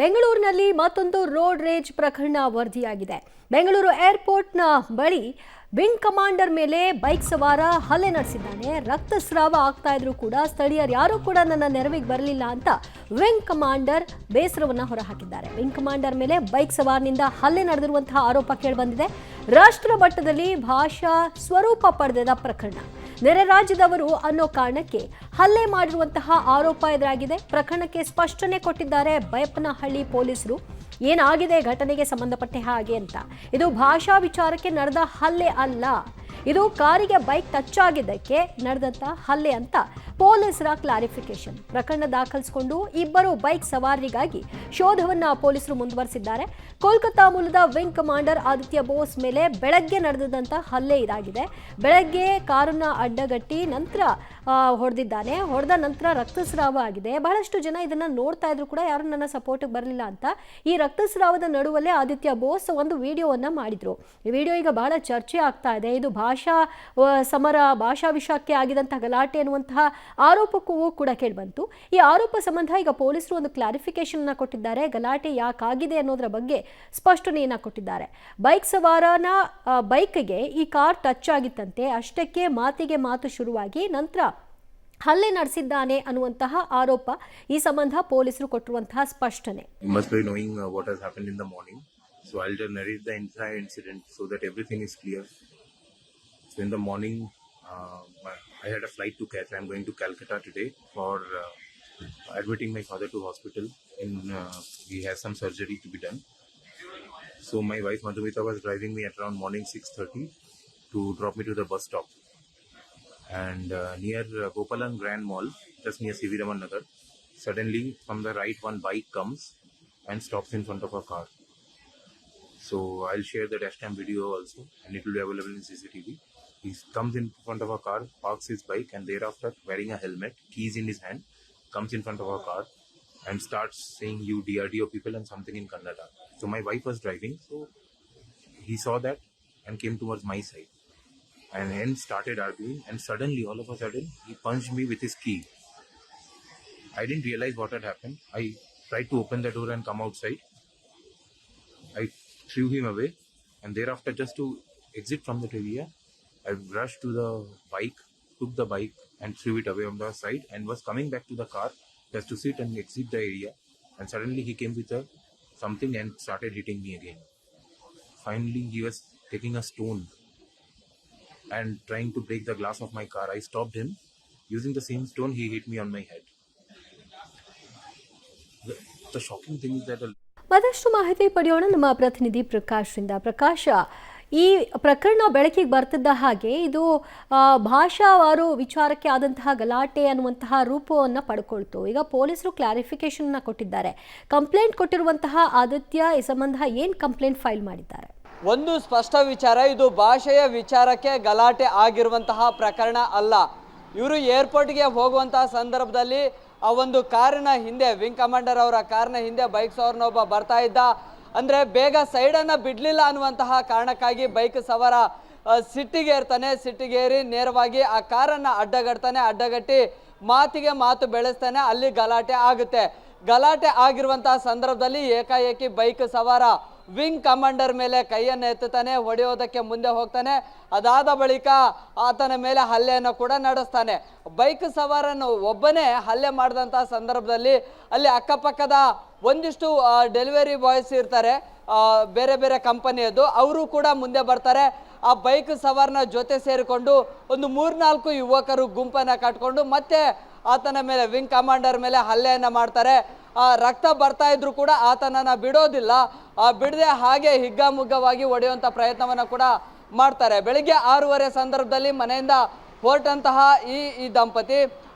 ಬೆಂಗಳೂರಿನಲ್ಲಿ ಮತ್ತೊಂದು ರೋಡ್ ರೇಜ್ ಪ್ರಕರಣ ವರದಿಯಾಗಿದೆ. ಬೆಂಗಳೂರು ಏರ್ಪೋರ್ಟ್ನ ಬಳಿ ವಿಂಗ್ ಕಮಾಂಡರ್ ಮೇಲೆ ಬೈಕ್ ಸವಾರ ಹಲ್ಲೆ ನಡೆಸಿದ್ದಾನೆ. ರಕ್ತಸ್ರಾವ ಆಗ್ತಾ ಇದ್ರೂ ಕೂಡ ಸ್ಥಳೀಯರು ಯಾರೂ ಕೂಡ ನನ್ನ ನೆರವಿಗೆ ಬರಲಿಲ್ಲ ಅಂತ ವಿಂಗ್ ಕಮಾಂಡರ್ ಬೇಸರವನ್ನ ಹೊರಹಾಕಿದ್ದಾರೆ. ವಿಂಗ್ ಕಮಾಂಡರ್ ಮೇಲೆ ಬೈಕ್ ಸವಾರನಿಂದ ಹಲ್ಲೆ ನಡೆದಿರುವಂತಹ ಆರೋಪ ಕೇಳಿಬಂದಿದೆ. ರಾಷ್ಟ್ರ ಮಟ್ಟದಲ್ಲಿ ಭಾಷಾ ಸ್ವರೂಪ ಪಡೆದ ಪ್ರಕರಣ. ನೆರೆ ರಾಜ್ಯದವರು ಅನ್ನೋ ಕಾರಣಕ್ಕೆ ಹಲ್ಲೆ ಮಾಡಿರುವಂತಹ ಆರೋಪ ಎದುರಾಗಿದೆ. ಪ್ರಕರಣಕ್ಕೆ ಸ್ಪಷ್ಟನೆ ಕೊಟ್ಟಿದ್ದಾರೆ ಬೈಯಪ್ಪನಹಳ್ಳಿ ಪೊಲೀಸರು. ಏನಾಗಿದೆ ಘಟನೆಗೆ ಸಂಬಂಧಪಟ್ಟ ಹಾಗೆ ಅಂತ, ಇದು ಭಾಷಾ ವಿಚಾರಕ್ಕೆ ನಡೆದ ಹಲ್ಲೆ ಅಲ್ಲ, ಇದು ಕಾರಿಗೆ ಬೈಕ್ ಟಚ್ ಆಗಿದ್ದಕ್ಕೆ ನಡೆದಂತ ಹಲ್ಲೆ ಅಂತ ಪೊಲೀಸರ ಕ್ಲಾರಿಫಿಕೇಶನ್. ಪ್ರಕರಣ ದಾಖಲಿಸಿಕೊಂಡು ಇಬ್ಬರು ಬೈಕ್ ಸವಾರರಿಗಾಗಿ ಶೋಧವನ್ನ ಪೊಲೀಸರು ಮುಂದುವರೆಸಿದ್ದಾರೆ. ಕೋಲ್ಕತ್ತಾ ಮೂಲದ ವಿಂಗ್ ಕಮಾಂಡರ್ ಆದಿತ್ಯ ಬೋಸ್ ಮೇಲೆ ಬೆಳಗ್ಗೆ ನಡೆದಂತ ಹಲ್ಲೆ ಇದಾಗಿದೆ. ಬೆಳಗ್ಗೆ ಕಾರನ್ನ ಅಡ್ಡಗಟ್ಟಿ ನಂತರ ಹೊಡೆದಿದ್ದಾನೆ. ಹೊಡೆದ ನಂತರ ರಕ್ತಸ್ರಾವ ಆಗಿದೆ. ಬಹಳಷ್ಟು ಜನ ಇದನ್ನ ನೋಡ್ತಾ ಇದ್ರು ಕೂಡ ಯಾರು ನನ್ನ ಸಪೋರ್ಟ್ಗೆ ಬರಲಿಲ್ಲ ಅಂತ. ಈ ರಕ್ತಸ್ರಾವದ ನಡುವಲ್ಲೇ ಆದಿತ್ಯ ಬೋಸ್ ಒಂದು ವಿಡಿಯೋವನ್ನ ಮಾಡಿದ್ರು. ಈ ವಿಡಿಯೋ ಈಗ ಬಹಳ ಚರ್ಚೆ ಆಗ್ತಾ ಇದೆ. ಇದು ಭಾಷಾ ಸಮರ, ಭಾಷಾ ವಿಷಯಕ್ಕೆ ಆಗಿದಂತಹ ಗಲಾಟೆ ಅನ್ನುವಂತಹ ಆರೋಪಕ್ಕೂ ಕೂಡ ಕೇಳಿಬಂತು. ಈ ಆರೋಪ ಸಂಬಂಧ ಈಗ ಪೊಲೀಸರು ಒಂದು ಕ್ಲಾರಿಫಿಕೇಶನ್ ಅನ್ನ ಕೊಟ್ಟಿದ್ದಾರೆ. ಗಲಾಟೆ ಯಾಕಾಗಿದೆ ಅನ್ನೋದರ ಬಗ್ಗೆ ಸ್ಪಷ್ಟನೆಯನ್ನ ಕೊಟ್ಟಿದ್ದಾರೆ. ಬೈಕ್ ಸವಾರನ ಬೈಕ್ಗೆ ಈ ಕಾರ್ ಟಚ್ ಆಗಿತ್ತಂತೆ. ಅಷ್ಟಕ್ಕೆ ಮಾತಿಗೆ ಮಾತು ಶುರುವಾಗಿ ನಂತರ ಹಲ್ಲೆ ನಡೆಸಿದ್ದಾನೆ ಅನ್ನುವಂತಹ ಆರೋಪ. ಈ ಸಂಬಂಧ ಪೊಲೀಸರು ಕೊಟ್ಟಿರುವಂತಹ ಸ್ಪಷ್ಟನೆ. You must be knowing what has happened in the morning. So I'll just narrate the entire incident so that everything is clear. So in the morning, I had a flight to catch. I'm going to Calcutta today for admitting my father to hospital. He has some surgery to be done. So my wife Madhumita was driving me at around morning 6:30 to drop me to the bus stop. And near Gopalan Grand Mall, just near C.V. Raman Nagar, suddenly from the right one bike comes and stops in front of a car. So I'll share the dash cam video also, and it will be available in CCTV. He comes in front of a car, parks his bike, and thereafter, wearing a helmet, keys in his hand, comes in front of a car and starts saying, "You DRDO people," and something in Kannada. So my wife was driving, so he saw that and came towards my side. And then started arguing, and suddenly, all of a sudden, he punched me with his key. I didn't realize what had happened. I tried to open the door and come outside. I threw him away, and thereafter, just to exit from that area, I rushed to the bike, took the bike and threw it away on the side, and was coming back to the car just to sit and exit the area. And suddenly he came with something and started hitting me again. Finally, he was taking a stone and trying to break the glass of my car. I stopped him. Using the same stone, he hit me on my head. The shocking thing is that ಮತ್ತಷ್ಟು ಮಾಹಿತಿ ಪಡೆಯೋಣ ನಮ್ಮ ಪ್ರತಿನಿಧಿ ಪ್ರಕಾಶ್ರಿಂದ. ಪ್ರಕಾಶ, ಈ ಪ್ರಕರಣ ಬೆಳಕಿಗೆ ಬರ್ತಿದ್ದ ಹಾಗೆ ಇದು ಭಾಷಾವಾರು ವಿಚಾರಕ್ಕೆ ಆದಂತಹ ಗಲಾಟೆ ಅನ್ನುವಂತಹ ರೂಪವನ್ನು ಪಡ್ಕೊಳ್ತು. ಈಗ ಪೊಲೀಸರು ಕ್ಲಾರಿಫಿಕೇಶನ್ ಕೊಟ್ಟಿದ್ದಾರೆ. ಕಂಪ್ಲೇಂಟ್ ಕೊಟ್ಟಿರುವಂತಹ ಆದಿತ್ಯ ಈ ಸಂಬಂಧ ಏನು ಕಂಪ್ಲೇಂಟ್ ಫೈಲ್ ಮಾಡಿದ್ದಾರೆ? ಒಂದು ಸ್ಪಷ್ಟ ವಿಚಾರ, ಇದು ಭಾಷೆಯ ವಿಚಾರಕ್ಕೆ ಗಲಾಟೆ ಆಗಿರುವಂತಹ ಪ್ರಕರಣ ಅಲ್ಲ. ಇವರು ಏರ್ಪೋರ್ಟ್ಗೆ ಹೋಗುವಂತಹ ಸಂದರ್ಭದಲ್ಲಿ ಆ ಒಂದು ಕಾರಿನ ಹಿಂದೆ, ವಿಂಗ್ ಕಮಾಂಡರ್ ಅವರ ಕಾರಿನ ಹಿಂದೆ ಬೈಕ್ ಸವಾರನೊಬ್ಬ ಬರ್ತಾ ಇದ್ದ. ಅಂದರೆ ಬೇಗ ಸೈಡನ್ನು ಬಿಡಲಿಲ್ಲ ಅನ್ನುವಂತಹ ಕಾರಣಕ್ಕಾಗಿ ಬೈಕ್ ಸವಾರ ಸಿಟ್ಟಿಗೇರಿ ನೇರವಾಗಿ ಆ ಕಾರನ್ನು ಅಡ್ಡಗಟ್ಟಿ ಮಾತಿಗೆ ಮಾತು ಬೆಳೆಸ್ತಾನೆ. ಅಲ್ಲಿ ಗಲಾಟೆ ಆಗುತ್ತೆ. ಗಲಾಟೆ ಆಗಿರುವಂತಹ ಸಂದರ್ಭದಲ್ಲಿ ಏಕಾಏಕಿ ಬೈಕ್ ಸವಾರ ವಿಂಗ್ ಕಮಾಂಡರ್ ಮೇಲೆ ಕೈಯನ್ನು ಎತ್ತುತ್ತಾನೆ, ಹೊಡೆಯೋದಕ್ಕೆ ಮುಂದೆ ಹೋಗ್ತಾನೆ. ಅದಾದ ಬಳಿಕ ಆತನ ಮೇಲೆ ಹಲ್ಲೆಯನ್ನು ಕೂಡ ನಡೆಸ್ತಾನೆ. ಬೈಕ್ ಸವಾರನ್ನು ಒಬ್ಬನೇ ಹಲ್ಲೆ ಮಾಡಿದಂಥ ಸಂದರ್ಭದಲ್ಲಿ ಅಲ್ಲಿ ಅಕ್ಕಪಕ್ಕದ ಒಂದಿಷ್ಟು ಡೆಲಿವರಿ ಬಾಯ್ಸ್ ಇರ್ತಾರೆ, ಬೇರೆ ಬೇರೆ ಕಂಪನಿಯದ್ದು, ಅವರು ಕೂಡ ಮುಂದೆ ಬರ್ತಾರೆ. ಆ ಬೈಕ್ ಸವಾರನ ಜೊತೆ ಸೇರಿಕೊಂಡು ಒಂದು 3-4 ಯುವಕರು ಗುಂಪನ್ನು ಕಟ್ಕೊಂಡು ಮತ್ತೆ ಆತನ ಮೇಲೆ, ವಿಂಗ್ ಕಮಾಂಡರ್ ಮೇಲೆ ಹಲ್ಲೆಯನ್ನು ಮಾಡ್ತಾರೆ. ರಕ್ತ ಬರ್ತಾ ಇದ್ರು ಕೂಡ ಆತನನ್ನು ಬಿಡೋದಿಲ್ಲ. ಬಿಡದೆ ಹಾಗೆ ಹಿಗ್ಗಾಮುಗ್ಗವಾಗಿ ಹೊಡೆಯುವಂಥ ಪ್ರಯತ್ನವನ್ನು ಕೂಡ ಮಾಡ್ತಾರೆ. ಬೆಳಿಗ್ಗೆ 6:30 ಸಂದರ್ಭದಲ್ಲಿ ಮನೆಯಿಂದ ಹೊರಟಂತಹ ಈ ದಂಪತಿ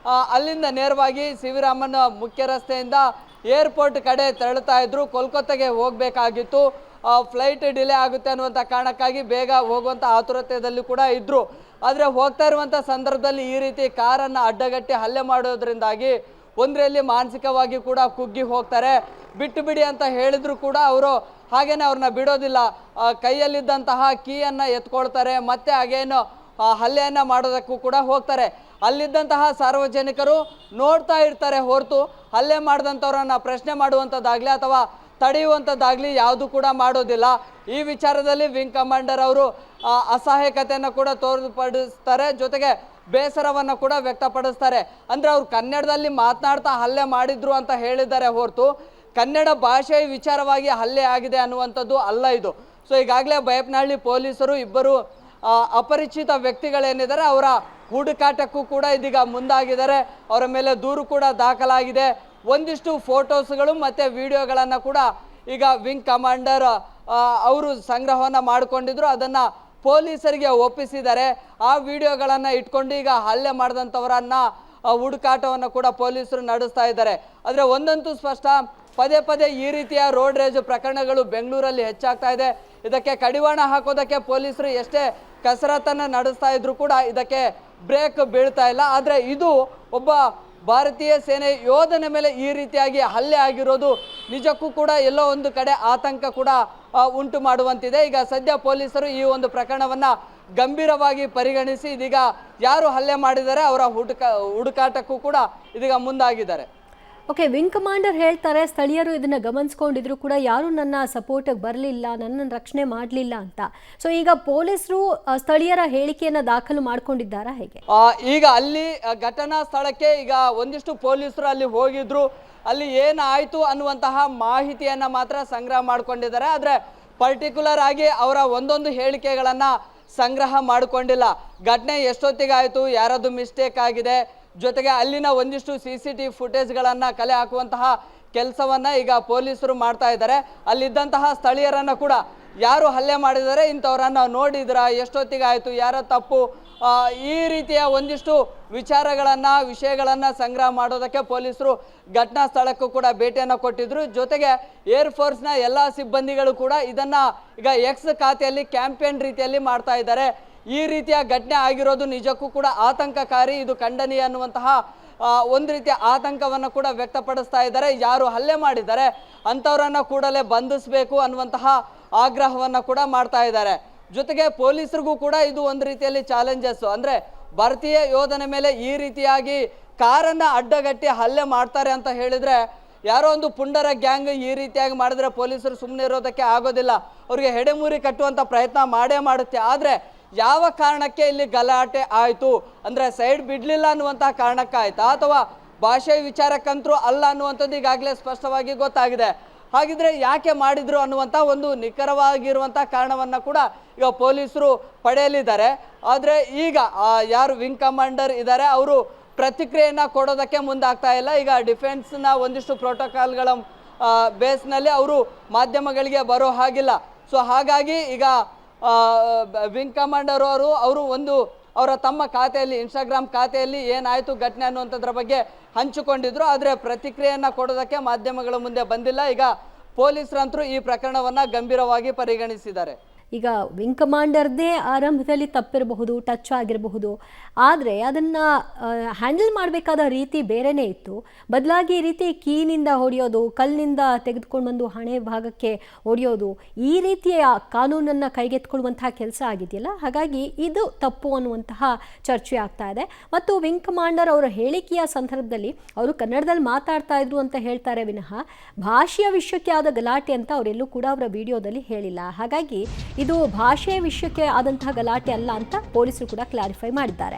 ಅಲ್ಲಿಂದ ನೇರವಾಗಿ ಸಿ.ವಿ. ರಾಮನ್ ಮುಖ್ಯ ರಸ್ತೆಯಿಂದ ಏರ್ಪೋರ್ಟ್ ಕಡೆ ತೆರಳುತ್ತಾ ಇದ್ರು. ಕೋಲ್ಕತ್ತಾಗೆ ಹೋಗಬೇಕಾಗಿತ್ತು. ಫ್ಲೈಟ್ ಡಿಲೇ ಆಗುತ್ತೆ ಅನ್ನುವಂಥ ಕಾರಣಕ್ಕಾಗಿ ಬೇಗ ಹೋಗುವಂಥ ಆತುರತೆಯಲ್ಲಿ ಕೂಡ ಇದ್ದರು. ಆದರೆ ಹೋಗ್ತಾ ಇರುವಂಥ ಸಂದರ್ಭದಲ್ಲಿ ಈ ರೀತಿ ಕಾರನ್ನು ಅಡ್ಡಗಟ್ಟಿ ಹಲ್ಲೆ ಮಾಡೋದ್ರಿಂದಾಗಿ ಒಂದರಲ್ಲಿ ಮಾನಸಿಕವಾಗಿ ಕೂಡ ಕುಗ್ಗಿ ಹೋಗ್ತಾರೆ. ಬಿಟ್ಟು ಬಿಡಿ ಅಂತ ಹೇಳಿದ್ರು ಕೂಡ ಅವರು ಹಾಗೇನೆ ಅವ್ರನ್ನ ಬಿಡೋದಿಲ್ಲ. ಕೈಯಲ್ಲಿದ್ದಂತಹ ಕೀಯನ್ನು ಎತ್ಕೊಳ್ತಾರೆ. ಮತ್ತೆ ಹಾಗೇನು ಹಲ್ಲೆಯನ್ನು ಮಾಡೋದಕ್ಕೂ ಕೂಡ ಹೋಗ್ತಾರೆ. ಅಲ್ಲಿದ್ದಂತಹ ಸಾರ್ವಜನಿಕರು ನೋಡ್ತಾ ಇರ್ತಾರೆ ಹೊರತು ಹಲ್ಲೆ ಮಾಡಿದಂಥವ್ರನ್ನ ಪ್ರಶ್ನೆ ಮಾಡುವಂಥದ್ದಾಗಲಿ ಅಥವಾ ತಡೆಯುವಂಥದ್ದಾಗಲಿ ಯಾವುದು ಕೂಡ ಮಾಡೋದಿಲ್ಲ. ಈ ವಿಚಾರದಲ್ಲಿ ವಿಂಗ್ ಕಮಾಂಡರ್ ಅವರು ಅಸಹಾಯಕತೆಯನ್ನು ಕೂಡ ತೋರ್ಪಡಿಸ್ತಾರೆ, ಜೊತೆಗೆ ಬೇಸರವನ್ನು ಕೂಡ ವ್ಯಕ್ತಪಡಿಸ್ತಾರೆ. ಅಂದರೆ ಅವ್ರು ಕನ್ನಡದಲ್ಲಿ ಮಾತನಾಡ್ತಾ ಹಲ್ಲೆ ಮಾಡಿದ್ರು ಅಂತ ಹೇಳಿದ್ದಾರೆ ಹೊರತು ಕನ್ನಡ ಭಾಷೆಯ ವಿಚಾರವಾಗಿ ಹಲ್ಲೆ ಆಗಿದೆ ಅನ್ನುವಂಥದ್ದು ಅಲ್ಲ ಇದು. ಸೊ ಈಗಾಗಲೇ ಬೈಯಪ್ಪನಹಳ್ಳಿ ಪೊಲೀಸರು ಇಬ್ಬರು ಅಪರಿಚಿತ ವ್ಯಕ್ತಿಗಳೇನಿದ್ದಾರೆ ಅವರ ಹುಡುಕಾಟಕ್ಕೂ ಕೂಡ ಇದೀಗ ಮುಂದಾಗಿದ್ದಾರೆ. ಅವರ ಮೇಲೆ ದೂರು ಕೂಡ ದಾಖಲಾಗಿದೆ. ಒಂದಿಷ್ಟು ಫೋಟೋಸ್ಗಳು ಮತ್ತು ವಿಡಿಯೋಗಳನ್ನು ಕೂಡ ಈಗ ವಿಂಗ್ ಕಮಾಂಡರ್ ಅವರು ಸಂಗ್ರಹವನ್ನು ಮಾಡಿಕೊಂಡಿದ್ರು, ಅದನ್ನು ಪೊಲೀಸರಿಗೆ ಒಪ್ಪಿಸಿದ್ದಾರೆ. ಆ ವಿಡಿಯೋಗಳನ್ನು ಇಟ್ಕೊಂಡು ಈಗ ಹಲ್ಲೆ ಮಾಡಿದಂಥವರನ್ನ ಹುಡುಕಾಟವನ್ನು ಕೂಡ ಪೊಲೀಸರು ನಡೆಸ್ತಾ ಇದ್ದಾರೆ. ಆದರೆ ಒಂದಂತೂ ಸ್ಪಷ್ಟ, ಪದೇ ಪದೇ ಈ ರೀತಿಯ ರೋಡ್ ರೇಜ್ ಪ್ರಕರಣಗಳು ಬೆಂಗಳೂರಲ್ಲಿ ಹೆಚ್ಚಾಗ್ತಾ ಇದೆ. ಇದಕ್ಕೆ ಕಡಿವಾಣ ಹಾಕೋದಕ್ಕೆ ಪೊಲೀಸರು ಎಷ್ಟೇ ಕಸರತ್ತನ್ನು ನಡೆಸ್ತಾ ಇದ್ರು ಕೂಡ ಇದಕ್ಕೆ ಬ್ರೇಕ್ ಬೀಳ್ತಾ ಇಲ್ಲ. ಆದರೆ ಇದು ಒಬ್ಬ ಭಾರತೀಯ ಸೇನೆ ಯೋಧನ ಮೇಲೆ ಈ ರೀತಿಯಾಗಿ ಹಲ್ಲೆ ಆಗಿರೋದು ನಿಜಕ್ಕೂ ಕೂಡ ಎಲ್ಲೋ ಒಂದು ಕಡೆ ಆತಂಕ ಕೂಡ ಉಂಟು ಮಾಡುವಂತಿದೆ. ಈಗ ಸದ್ಯ ಪೊಲೀಸರು ಈ ಒಂದು ಪ್ರಕರಣವನ್ನು ಗಂಭೀರವಾಗಿ ಪರಿಗಣಿಸಿ ಇದೀಗ ಯಾರು ಹಲ್ಲೆ ಮಾಡಿದ್ದಾರೆ ಅವರ ಹುಡುಕಾಟಕ್ಕೂ ಕೂಡ ಇದೀಗ ಮುಂದಾಗಿದ್ದಾರೆ. ಓಕೆ, ವಿಂಗ್ ಕಮಾಂಡರ್ ಹೇಳ್ತಾರೆ ಸ್ಥಳೀಯರು ಇದನ್ನು ಗಮನಿಸ್ಕೊಂಡಿದ್ರು ಕೂಡ ಯಾರು ನನ್ನ ಸಪೋರ್ಟಿಗೆ ಬರಲಿಲ್ಲ, ನನ್ನನ್ನು ರಕ್ಷಣೆ ಮಾಡಲಿಲ್ಲ ಅಂತ. ಸೊ ಈಗ ಪೊಲೀಸರು ಸ್ಥಳೀಯರ ಹೇಳಿಕೆಯನ್ನು ದಾಖಲು ಮಾಡ್ಕೊಂಡಿದ್ದಾರಾ ಹೇಗೆ? ಈಗ ಅಲ್ಲಿ ಘಟನಾ ಸ್ಥಳಕ್ಕೆ ಈಗ ಒಂದಿಷ್ಟು ಪೊಲೀಸರು ಅಲ್ಲಿ ಹೋಗಿದ್ರು. ಅಲ್ಲಿ ಏನಾಯಿತು ಅನ್ನುವಂತಹ ಮಾಹಿತಿಯನ್ನು ಮಾತ್ರ ಸಂಗ್ರಹ ಮಾಡ್ಕೊಂಡಿದ್ದಾರೆ. ಆದರೆ ಪರ್ಟಿಕ್ಯುಲರ್ ಆಗಿ ಅವರ ಒಂದೊಂದು ಹೇಳಿಕೆಗಳನ್ನು ಸಂಗ್ರಹ ಮಾಡಿಕೊಂಡಿಲ್ಲ. ಘಟನೆ ಎಷ್ಟೊತ್ತಿಗೆ ಆಯಿತು, ಯಾರದು ಮಿಸ್ಟೇಕ್ ಆಗಿದೆ, ಜೊತೆಗೆ ಅಲ್ಲಿನ ಒಂದಿಷ್ಟು CCTV ಫುಟೇಜ್ಗಳನ್ನು ಕಲೆ ಹಾಕುವಂತಹ ಕೆಲಸವನ್ನು ಈಗ ಪೊಲೀಸರು ಮಾಡ್ತಾ ಇದ್ದಾರೆ. ಅಲ್ಲಿದ್ದಂತಹ ಸ್ಥಳೀಯರನ್ನು ಕೂಡ ಯಾರು ಹಲ್ಲೆ ಮಾಡಿದ್ದಾರೆ ಇಂಥವ್ರನ್ನು ನೋಡಿದ್ರಾ, ಎಷ್ಟೊತ್ತಿಗೆ ಆಯಿತು, ಯಾರ ತಪ್ಪು, ಈ ರೀತಿಯ ಒಂದಿಷ್ಟು ವಿಷಯಗಳನ್ನು ಸಂಗ್ರಹ ಮಾಡೋದಕ್ಕೆ ಪೊಲೀಸರು ಘಟನಾ ಸ್ಥಳಕ್ಕೂ ಕೂಡ ಭೇಟಿಯನ್ನು ಕೊಟ್ಟಿದ್ರು. ಜೊತೆಗೆ ಏರ್ಫೋರ್ಸ್ನ ಎಲ್ಲ ಸಿಬ್ಬಂದಿಗಳು ಕೂಡ ಇದನ್ನು ಈಗ ಎಕ್ಸ್ ಖಾತೆಯಲ್ಲಿ ಕ್ಯಾಂಪೇನ್ ರೀತಿಯಲ್ಲಿ ಮಾಡ್ತಾ ಇದ್ದಾರೆ. ಈ ರೀತಿಯ ಘಟನೆ ಆಗಿರೋದು ನಿಜಕ್ಕೂ ಕೂಡ ಆತಂಕಕಾರಿ, ಇದು ಖಂಡನೀಯ ಅನ್ನುವಂತಹ ಒಂದು ರೀತಿಯ ಆತಂಕವನ್ನು ಕೂಡ ವ್ಯಕ್ತಪಡಿಸ್ತಾ ಇದ್ದಾರೆ. ಯಾರು ಹಲ್ಲೆ ಮಾಡಿದ್ದಾರೆ ಅಂಥವ್ರನ್ನ ಕೂಡಲೇ ಬಂಧಿಸಬೇಕು ಅನ್ನುವಂತಹ ಆಗ್ರಹವನ್ನು ಕೂಡ ಮಾಡ್ತಾ ಇದ್ದಾರೆ. ಜೊತೆಗೆ ಪೊಲೀಸರಿಗೂ ಕೂಡ ಇದು ಒಂದು ರೀತಿಯಲ್ಲಿ ಚಾಲೆಂಜಸ್. ಅಂದರೆ ಭಾರತೀಯ ಯೋಧನ ಮೇಲೆ ಈ ರೀತಿಯಾಗಿ ಕಾರನ್ನು ಅಡ್ಡಗಟ್ಟಿ ಹಲ್ಲೆ ಮಾಡ್ತಾರೆ ಅಂತ ಹೇಳಿದರೆ, ಯಾರೋ ಒಂದು ಪುಂಡರ ಗ್ಯಾಂಗ್ ಈ ರೀತಿಯಾಗಿ ಮಾಡಿದ್ರೆ ಪೊಲೀಸರು ಸುಮ್ಮನೆ ಇರೋದಕ್ಕೆ ಆಗೋದಿಲ್ಲ. ಅವರಿಗೆ ಹೆಡೆಮೂರಿ ಕಟ್ಟುವಂಥ ಪ್ರಯತ್ನ ಮಾಡೇ ಮಾಡುತ್ತೆ. ಆದರೆ ಯಾವ ಕಾರಣಕ್ಕೆ ಇಲ್ಲಿ ಗಲಾಟೆ ಆಯಿತು ಅಂದರೆ ಸೈಡ್ ಬಿಡಲಿಲ್ಲ ಅನ್ನುವಂತಹ ಕಾರಣಕ್ಕಾಯ್ತಾ ಅಥವಾ ಭಾಷೆ ವಿಚಾರಕ್ಕಂತರೂ ಅಲ್ಲ ಅನ್ನುವಂಥದ್ದು ಈಗಾಗಲೇ ಸ್ಪಷ್ಟವಾಗಿ ಗೊತ್ತಾಗಿದೆ. ಹಾಗಿದ್ರೆ ಯಾಕೆ ಮಾಡಿದ್ರು ಅನ್ನುವಂಥ ಒಂದು ನಿಖರವಾಗಿರುವಂಥ ಕಾರಣವನ್ನು ಕೂಡ ಈಗ ಪೊಲೀಸರು ಪಡೆಯಲಿದ್ದಾರೆ. ಆದರೆ ಈಗ ಯಾರು ವಿಂಗ್ ಕಮಾಂಡರ್ ಇದ್ದಾರೆ ಅವರು ಪ್ರತಿಕ್ರಿಯೆಯನ್ನು ಕೊಡೋದಕ್ಕೆ ಮುಂದಾಗ್ತಾ ಇಲ್ಲ. ಈಗ ಡಿಫೆನ್ಸ್ನ ಒಂದಿಷ್ಟು ಪ್ರೋಟೋಕಾಲ್ಗಳ ಬೇಸ್ನಲ್ಲಿ ಅವರು ಮಾಧ್ಯಮಗಳಿಗೆ ಬರೋ ಹಾಗಿಲ್ಲ. ಸೊ ಹಾಗಾಗಿ ಈಗ ವಿಂಗ್ ಕಮಾಂಡರ್ ಅವರು ಅವರ ತಮ್ಮ ಖಾತೆಯಲ್ಲಿ ಇನ್ಸ್ಟಾಗ್ರಾಮ್ ಖಾತೆಯಲ್ಲಿ ಏನಾಯಿತು ಘಟನೆ ಅನ್ನುವಂಥದ್ರ ಬಗ್ಗೆ ಹಂಚಿಕೊಂಡಿದ್ರು. ಆದರೆ ಪ್ರತಿಕ್ರಿಯೆಯನ್ನು ಕೊಡೋದಕ್ಕೆ ಮಾಧ್ಯಮಗಳ ಮುಂದೆ ಬಂದಿಲ್ಲ. ಈಗ ಪೊಲೀಸರಂತರೂ ಈ ಪ್ರಕರಣವನ್ನು ಗಂಭೀರವಾಗಿ ಪರಿಗಣಿಸಿದ್ದಾರೆ. ಈಗ ವಿಂಗ್ ಕಮಾಂಡರ್ದೇ ಆರಂಭದಲ್ಲಿ ತಪ್ಪಿರಬಹುದು, ಟಚ್ ಆಗಿರಬಹುದು, ಆದರೆ ಅದನ್ನು ಹ್ಯಾಂಡಲ್ ಮಾಡಬೇಕಾದ ರೀತಿ ಬೇರೆಯೇ ಇತ್ತು. ಬದಲಾಗಿ ಈ ರೀತಿ ಕೀನಿಂದ ಹೊಡೆಯೋದು, ಕಲ್ಲಿನಿಂದ ತೆಗೆದುಕೊಂಡು ಬಂದು ಹಣೆ ಭಾಗಕ್ಕೆ ಹೊಡೆಯೋದು, ಈ ರೀತಿಯ ಕಾನೂನನ್ನು ಕೈಗೆತ್ಕೊಳ್ಳುವಂತಹ ಕೆಲಸ ಆಗಿದೆಯಲ್ಲ, ಹಾಗಾಗಿ ಇದು ತಪ್ಪು ಅನ್ನುವಂತಹ ಚರ್ಚೆ ಆಗ್ತಾ ಇದೆ. ಮತ್ತು ವಿಂಗ್ ಕಮಾಂಡರ್ ಅವರ ಹೇಳಿಕೆಯ ಸಂದರ್ಭದಲ್ಲಿ ಅವರು ಕನ್ನಡದಲ್ಲಿ ಮಾತಾಡ್ತಾ ಇದ್ರು ಅಂತ ಹೇಳ್ತಾರೆ ವಿನಃ ಭಾಷೆಯ ವಿಷಯಕ್ಕೆ ಆದ ಗಲಾಟೆ ಅಂತ ಅವರೆಲ್ಲೂ ಕೂಡ ಅವರ ವಿಡಿಯೋದಲ್ಲಿ ಹೇಳಿಲ್ಲ. ಹಾಗಾಗಿ ಇದು ಭಾಷೆಯ ವಿಷಯಕ್ಕೆ ಆದಂತಹ ಗಲಾಟೆ ಅಲ್ಲ ಅಂತ ಪೊಲೀಸರು ಕೂಡ ಕ್ಲಾರಿಫೈ ಮಾಡಿದ್ದಾರೆ.